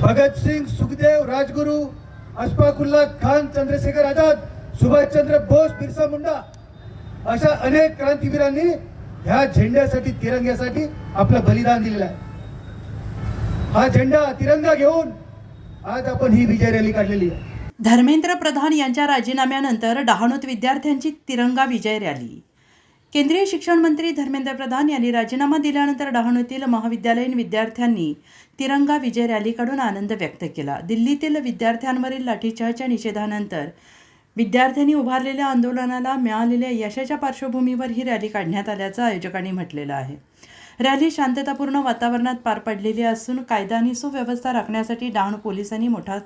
भगतसिंग, सुखदेव, राजगुरु, अशफाकुल्ला खान, चंद्रशेखर आझाद, सुभाषचंद्र बोस, बिरसा मुंडा अशा अनेक क्रांतिवीरांनी ह्या झेंड्यासाठी, तिरंग्यासाठी आपलं बलिदान दिलेलं आहे. हा झेंडा, तिरंगा घेऊन आज आपण ही विजय रॅली काढलेली आहे. धर्मेंद्र प्रधान यांच्या राजीनाम्यानंतर डहाणूत विद्यार्थ्यांची तिरंगा विजय रॅली. केंद्रीय शिक्षण मंत्री धर्मेंद्र प्रधान यांनी राजीनामा दिल्यानंतर डहाणूतील महाविद्यालयीन विद्यार्थ्यांनी तिरंगा विजय रॅली काढून आनंद व्यक्त केला. दिल्लीतील विद्यार्थ्यांवरील लाठीचार्जच्या निषेधानंतर विद्यार्थ्यांनी उभारलेल्या आंदोलनाला मिळालेल्या यशाच्या पार्श्वभूमीवर ही रॅली काढण्यात आल्याचं आयोजकांनी म्हटलेलं आहे. रॅली शांततापूर्ण वातावरणात पार पडलेली असून कायदा आणि सुव्यवस्था राखण्यासाठी डहाणू पोलिसांनी मोठा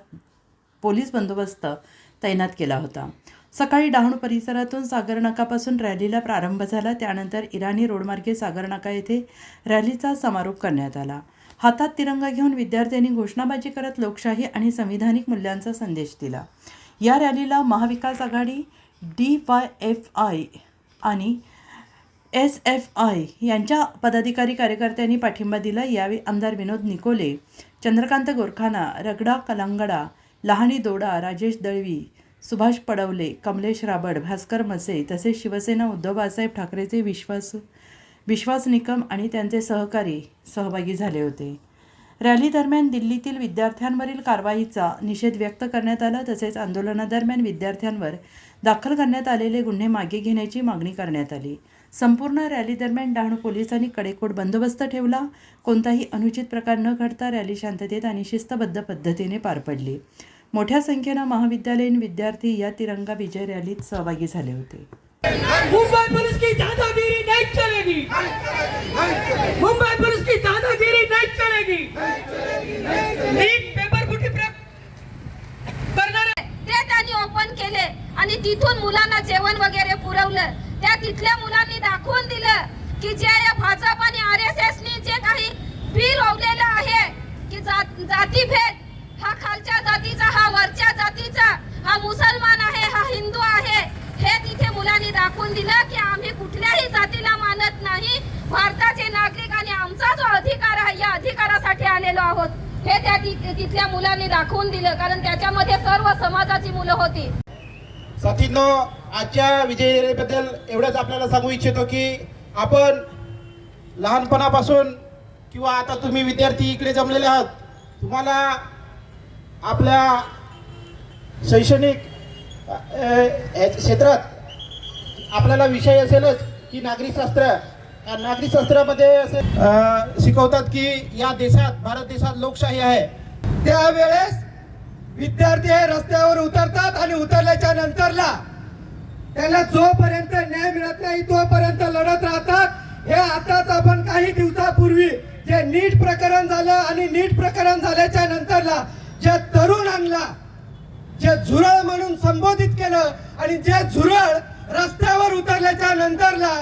पोलीस बंदोबस्त तैनात केला होता. सकाळी डहाणू परिसरातून सागरनाकापासून रॅलीला प्रारंभ झाला. त्यानंतर इराणी रोडमार्गे सागरनाका येथे रॅलीचा समारोप करण्यात आला. हातात तिरंगा घेऊन विद्यार्थ्यांनी घोषणाबाजी करत लोकशाही आणि संविधानिक मूल्यांचा संदेश दिला. या रॅलीला महाविकास आघाडी, DYFI आणि SFI यांच्या पदाधिकारी कार्यकर्त्यांनी पाठिंबा दिला. यावेळी आमदार विनोद निकोले, चंद्रकांत गोरखाना, रगडा कलांगडा, लहानी दोडा, राजेश दळवी, सुभाष पडवले, कमलेश राबड, भास्कर मसे तसेच शिवसेना उद्धव बाळासाहेब ठाकरेचे विश्वास निकम आणि त्यांचे सहकारी सहभागी झाले होते. रॅली दरम्यान दिल्लीतील विद्यार्थ्यांवरील कारवाईचा निषेध व्यक्त करण्यात आला. तसेच आंदोलनादरम्यान विद्यार्थ्यांवर दाखल करण्यात आलेले गुन्हे मागे घेण्याची मागणी करण्यात आली. संपूर्ण रॅली दरम्यान डहाणू पोलिसांनी कडेकोट बंदोबस्त ठेवला. कोणताही अनुचित प्रकार न घडता रॅली शांततेत आणि शिस्तबद्ध पद्धतीने पार पडली. मोठ्या संख्येनं महाविद्यालयीन विद्यार्थी या तिरंगा विजय रॅलीत सहभागी झाले होते. मुंबई पुलिस की दादागिरी नहीं चलेगी. मुंबई पुलिस की दादागिरी नहीं चलेगी. नीट पेपर फुटी करणार ते त्यांनी ओपन केले आणि तिथून मुलांना जेवण वगैरे पुरवलं. त्या तिथल्या मुलांनी दाखवून दिलं की जे या भाजप आणि RSS नी जे काही बी रोवलेलं आहे की जातीभेद, हा खालच्या जातीचा, हा वरच्या जातीचा, हा मुसलमान आहे, हा हिंदू आहे, हे तिथे मुलांनी दाखवून दिलं की आम्ही कुठल्याही जातीला मानत नाही. भारताचे नागरिक आणि आमचा जो अधिकार आहे या अधिकारासाठी आलेलो आहोत हे त्या तिथल्या मुलांनी दाखवून दिलं. कारण त्याच्यामध्ये सर्व समाजाची मुलं होती. साथींनो, आजच्या विजय रॅलीबद्दल एवढंच आपल्याला सांगू इच्छितो की आपण लहानपणापासून किंवा आता तुम्ही विद्यार्थी इकडे जमलेले आहात, तुम्हाला आपल्या शैक्षणिक क्षेत्रात आपल्याला विषय असेलच की नागरिकशास्त्र. नागरिकशास्त्रामध्ये असे शिकवतात की या देशात, भारत देशात लोकशाही आहे. त्यावेळेस विद्यार्थी हे रस्त्यावर उतरतात आणि उतरल्याच्या नंतरला त्यांना जोपर्यंत न्याय मिळत नाही तोपर्यंत लढत राहतात. हे आताच आपण काही दिवसापूर्वी जे नीट प्रकरण झालं आणि नीट प्रकरण झाल्याच्या नंतरला जे तरुणांना जे झुरळ म्हणून संबोधित केलं आणि जे झुरळ रस्त्यावर उतरल्याच्या नंतरला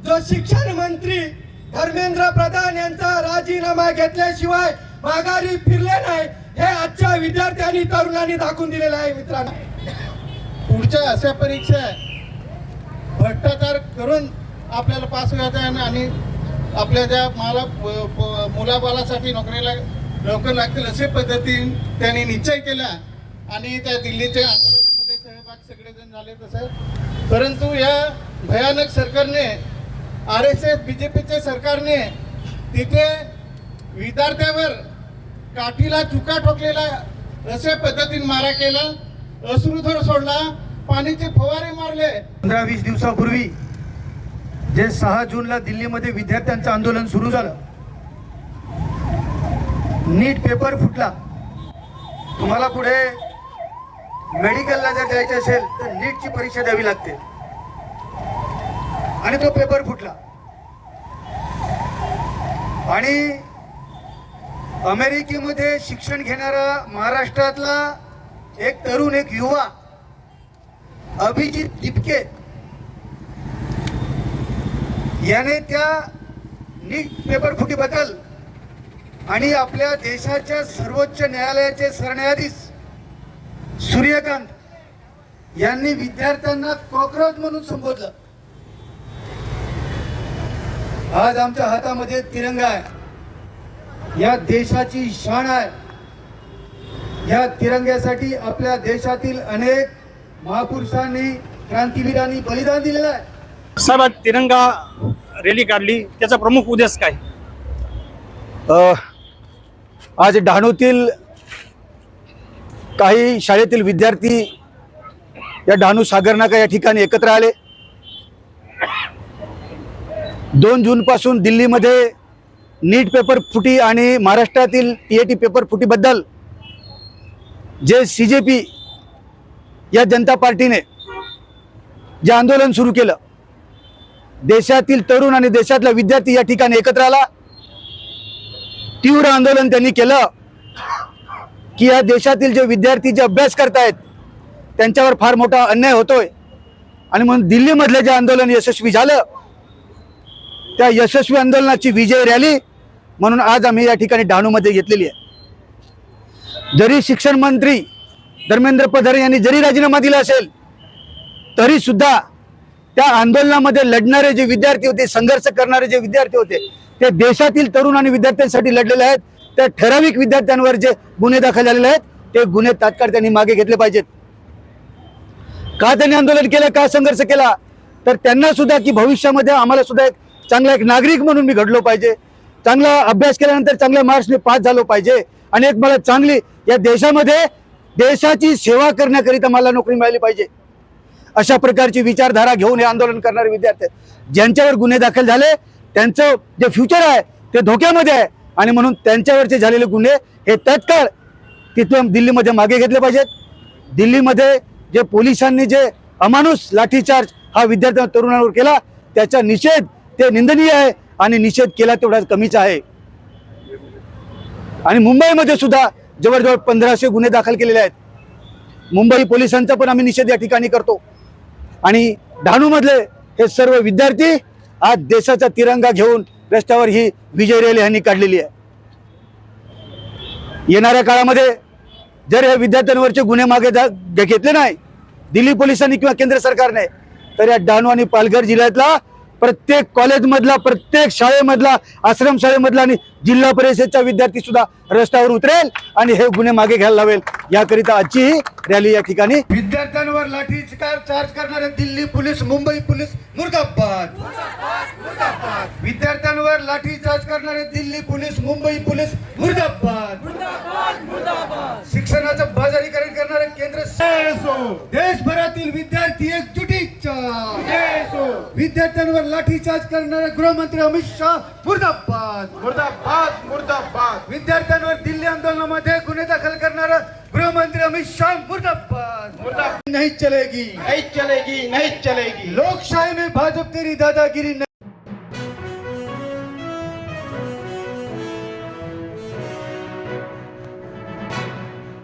जो शिक्षण मंत्री धर्मेंद्र प्रधान यांचा राजीनामा घेतल्याशिवाय माघारी फिरले नाही, हे आजच्या विद्यार्थ्यांनी, तरुणांनी दाखवून दिलेलं आहे. मित्रांनो, पुढच्या अशा परीक्षा भ्रष्टाचार करून आपल्याला पास व्हायचं आहे आणि आपल्या ज्या मुलाबालासाठी नोकरीला लवकर लागतील असे पद्धतीने त्यांनी निश्चय केला आणि त्या दिल्लीच्या आंदोलनामध्ये सहभाग सगळेजण झाले तसं. परंतु या भयानक सरकारने, RSS BJPचे सरकारने तिथे विद्यार्थ्यावर काठीला चुका ठोकलेला अशा पद्धतीने मारा केला, अश्रुधूर सोडला, पाण्याचे फवारे मारले. 15-20 दिवसापूर्वी जे 6 जूनला दिल्लीमध्ये विद्यार्थ्यांचं आंदोलन सुरू झालं, नीट पेपर फुटला. तुम्हाला पुढे मेडिकलला जर जायचे असेल तर नीटची परीक्षा द्यावी लागते आणि तो पेपर फुटला. आणि अमेरिकेमध्ये शिक्षण घेणारा महाराष्ट्रातला एक तरुण, एक युवा अभिजित दिपके याने त्या नीट पेपर फुटीबद्दल आणि आपल्या देशाच्या सर्वोच्च न्यायालयाचे सरन्यायाधीश सूर्यकांत यांनी विद्यार्थ्यांना कॉकरोच म्हणून संबोधलं. आज आमच्या हातामध्ये तिरंगा आहे, या देशाची शान आहे. या तिरंग्यासाठी आपल्या देशातील अनेक महापुरुषांनी, क्रांतीवीरांनी बलिदान दिलेलं आहे. साहेब, आज तिरंगा रॅली काढली, त्याचा प्रमुख उद्देश काय? आज डहाणूतील काही शाळेतील विद्यार्थी या डहाणू सागर नाका या ठिकाणी एकत्र आले. 2 जूनपासून दिल्लीमध्ये नीट पेपर फुटी आणि महाराष्ट्रातील TAT पेपर फुटीबद्दल जे CJP या जनता पार्टीने जे आंदोलन सुरू केलं, देशातील तरुण आणि देशातला विद्यार्थी या ठिकाणी एकत्र आला. तीव्र आंदोलन त्यांनी केलं की या देशातील जे विद्यार्थी जे अभ्यास करतायत त्यांच्यावर फार मोठा अन्याय होतोय, आणि म्हणून दिल्लीमधलं जे आंदोलन यशस्वी झालं, त्या यशस्वी आंदोलनाची विजय रॅली म्हणून आज आम्ही या ठिकाणी डहाणूमध्ये घेतलेली आहे. जरी शिक्षण मंत्री धर्मेंद्र प्रधान यांनी जरी राजीनामा दिला असेल तरी सुद्धा त्या आंदोलनामध्ये लढणारे जे विद्यार्थी होते, संघर्ष करणारे जे विद्यार्थी होते, ते देशातील तरुण आणि विद्यार्थ्यांसाठी लढलेले आहेत. त्या ठराविक विद्यार्थ्यांवर जे गुन्हे दाखल झालेले आहेत ते गुन्हे तात्काळ त्यांनी मागे घेतले पाहिजेत. का त्यांनी आंदोलन केलं, का संघर्ष केला, तर त्यांना सुद्धा की भविष्यामध्ये आम्हाला सुद्धा एक नागरिक म्हणून मी घडलो पाहिजे, चांगला अभ्यास केल्यानंतर चांगल्या मार्क्सने पास झालो पाहिजे, आणि एक मला चांगली या देशामध्ये देशाची सेवा करण्याकरिता मला नोकरी मिळाली पाहिजे, अशा प्रकारची विचारधारा घेऊन हे आंदोलन करणारे विद्यार्थी ज्यांच्यावर गुन्हे दाखल झाले त्यांचं जे फ्युचर आहे ते धोक्यामध्ये आहे, आणि म्हणून त्यांच्यावरचे झालेले गुन्हे हे तात्काळ तिथून दिल्लीमध्ये मागे घेतले पाहिजेत. दिल्लीमध्ये जे पोलिसांनी जे अमानुष लाठीचार्ज हा विद्यार्थ्यांना तरुणांवर केला त्याचा निषेध ते निंदनीय आहे, आणि निषेध केला तेवढा कमीचा आहे. आणि मुंबईमध्ये सुद्धा जवळजवळ 1500 गुन्हे दाखल केलेले आहेत. मुंबई पोलिसांचा पण आम्ही निषेध या ठिकाणी करतो. आणि डहाणूमधले हे सर्व विद्यार्थी आज देशाचा तिरंगा घेऊन रस्त्यावर ही विजय रॅली यांनी काढलेली आहे. येणाऱ्या काळामध्ये जर या विद्यार्थ्यांवरचे गुन्हे मागे घेतले नाही दिल्ली पोलिसांनी किंवा केंद्र सरकारने, तर या डहाणू आणि पालघर जिल्ह्यातला प्रत्येक कॉलेजमधला, प्रत्येक शाळेमधला, आश्रमशाळेमधला आणि जिल्हा परिषदचा विद्यार्थी सुद्धा रस्त्यावर उतरेल आणि हे गुन्हे मागे घ्यायला लावेल. याकरिता आजची ही रॅली या ठिकाणी. विद्यार्थ्यांवर लाठीचार्ज करणारे दिल्ली पोलीस, मुंबई पोलीस मुर्दाबाद. विद्यार्थ्यांवर लाठीचार्ज करणारे दिल्ली पोलीस, मुंबई पोलीस मुर्दाबाद. शिक्षणाचं बाजारीकरण करणारे केंद्र, देशभरातील विद्यार्थी एकजुटीच्या. विद्यार्थ्यांवर लाठीचार्ज करणारे गृहमंत्री अमित शाह मुर्दाबाद. मुर्दाबाद, मुर्दाबाद. विद्यार्थ्यांवर दिल्ली आंदोलनामध्ये गुन्हे दाखल करणारा गृहमंत्री अमित शाह मुर्दाबाद. मुर्दाबाद. नहीं चलेगी, नहीं चलेगी, नहीं चलेगी. लोकशाही में भाजपा तेरी दादागिरी